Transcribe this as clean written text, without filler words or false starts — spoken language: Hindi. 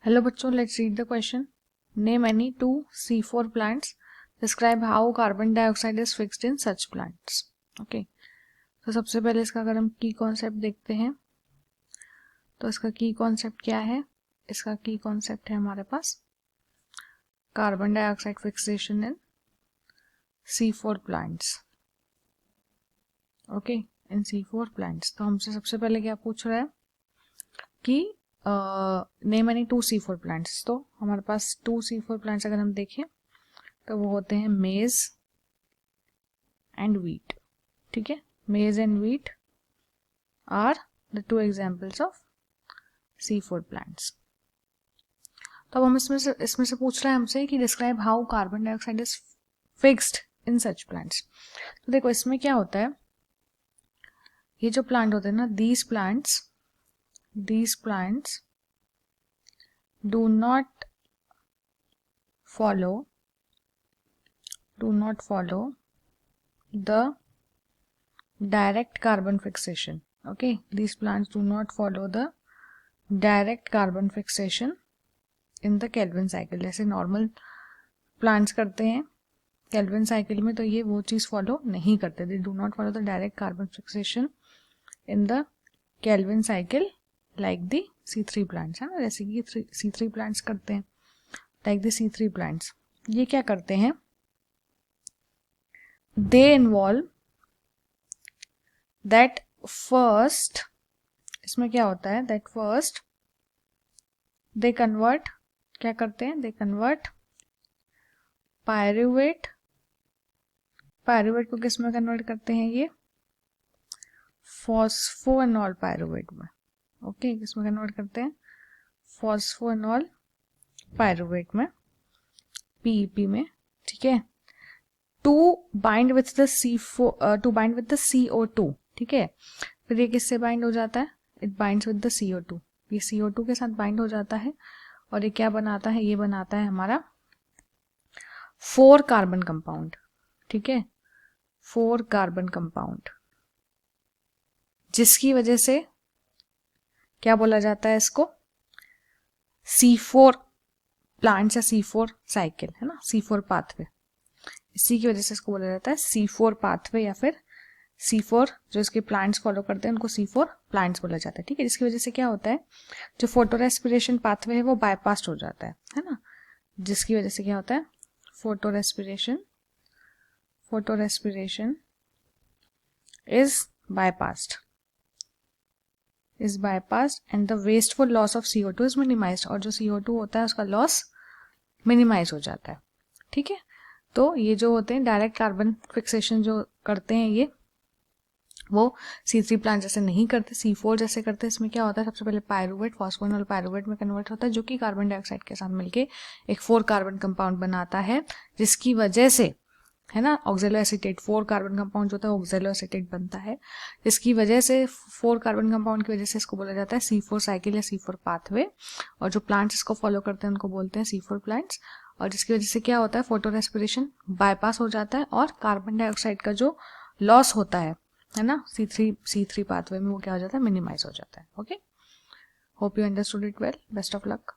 हेलो बच्चों, let's read the question. Name any 2 C4 plants. Describe how carbon dioxide is fixed in such plants. Okay, तो सबसे पहले इसका अगर हम की कॉन्सेप्ट देखते हैं तो इसका की कॉन्सेप्ट क्या है. इसका की कॉन्सेप्ट है हमारे पास carbon dioxide fixation in C4 plants. Okay, in C4 plants. तो हमसे सबसे पहले क्या पूछ रहा है कि नेम एनी 2 C4 प्लांट्स. तो हमारे पास 2 C4 प्लांट्स अगर हम देखें तो वो होते हैं मेज एंड वीट. ठीक है, maize and wheat are the 2 examples of C4 plants. तो अब हम इसमें से पूछ रहा है हमसे कि describe how carbon dioxide is fixed in such plants. तो देखो इसमें क्या होता है, ये जो प्लांट होते हैं ना, these plants do not follow the direct carbon fixation. Okay, these plants do not follow the direct carbon fixation in the Kelvin cycle. जैसे नॉर्मल प्लांट्स करते हैं केल्विन साइकिल में, तो ये वो चीज फॉलो नहीं करते. They do not follow the direct carbon fixation in the Calvin cycle like the C3 plants, है ना, जैसे कि C3 प्लांट्स करते हैं. लाइक द C3 प्लांट्स ये क्या करते हैं, दे इन्वॉल्व दैट फर्स्ट. इसमें क्या होता है, दैट फर्स्ट दे कन्वर्ट, क्या करते हैं, दे कन्वर्ट पायरुवेट को किस में कन्वर्ट करते हैं, ये फॉस्फोएनॉल पायरुवेट में. ओके, किस में कन्वर्ट करते हैं, फॉस्फोएनॉल पायरुवेट में, PEP में. ठीक है, to bind with the CO2. ठीक है, फिर ये किससे बाइंड हो जाता है, it binds with the CO2. ये CO2 के साथ बाइंड हो जाता है और ये क्या बनाता है, ये बनाता है हमारा 4 कार्बन कंपाउंड. ठीक है, 4 कार्बन कंपाउंड, जिसकी वजह से क्या बोला जाता है इसको, C4 प्लांट्स या C4 साइकिल, है ना, C4 पाथवे. इसी की वजह से इसको बोला जाता है C4 पाथवे, या फिर C4 जो इसके प्लांट्स फॉलो करते हैं उनको C4 प्लांट्स बोला जाता है. ठीक है, जिसकी वजह से क्या होता है, जो फोटो रेस्पिरेशन पाथवे है वो बाईपास हो जाता है ना. जिसकी वजह से क्या होता है, photo respiration is bypassed and the wasteful loss of CO2 is minimized. और जो CO2 होता है उसका लॉस मिनिमाइज हो जाता है. ठीक है, तो ये जो होते हैं डायरेक्ट कार्बन फिक्सेशन जो करते हैं, ये वो C3 प्लांट जैसे नहीं करते, C4 जैसे करते हैं. इसमें क्या होता है, सबसे पहले पायरुवेट फॉस्फोएनॉल पायरुवेट में कन्वर्ट होता है, जो कि कार्बन डाइऑक्साइड के साथ मिलके एक 4 कार्बन कंपाउंड बनाता है, जिसकी वजह से, है ना, ऑक्जेलो एसीटेट, 4 कार्बन कंपाउंड जो होता है ऑक्जेलो एसीटेट बनता है, जिसकी वजह से 4 कार्बन कंपाउंड की वजह से इसको बोला जाता है C4 साइकिल या C4 पाथवे. और जो प्लांट्स इसको फॉलो करते हैं उनको बोलते हैं C4 प्लांट्स. और जिसकी वजह से क्या होता है, फोटो रेस्पिरेशन बाईपास हो जाता है और कार्बन डाइऑक्साइड का जो लॉस होता है ना, C3 पाथवे में, वो क्या हो जाता है, मिनिमाइज हो जाता है. Okay, hope you understood it well. Best of luck.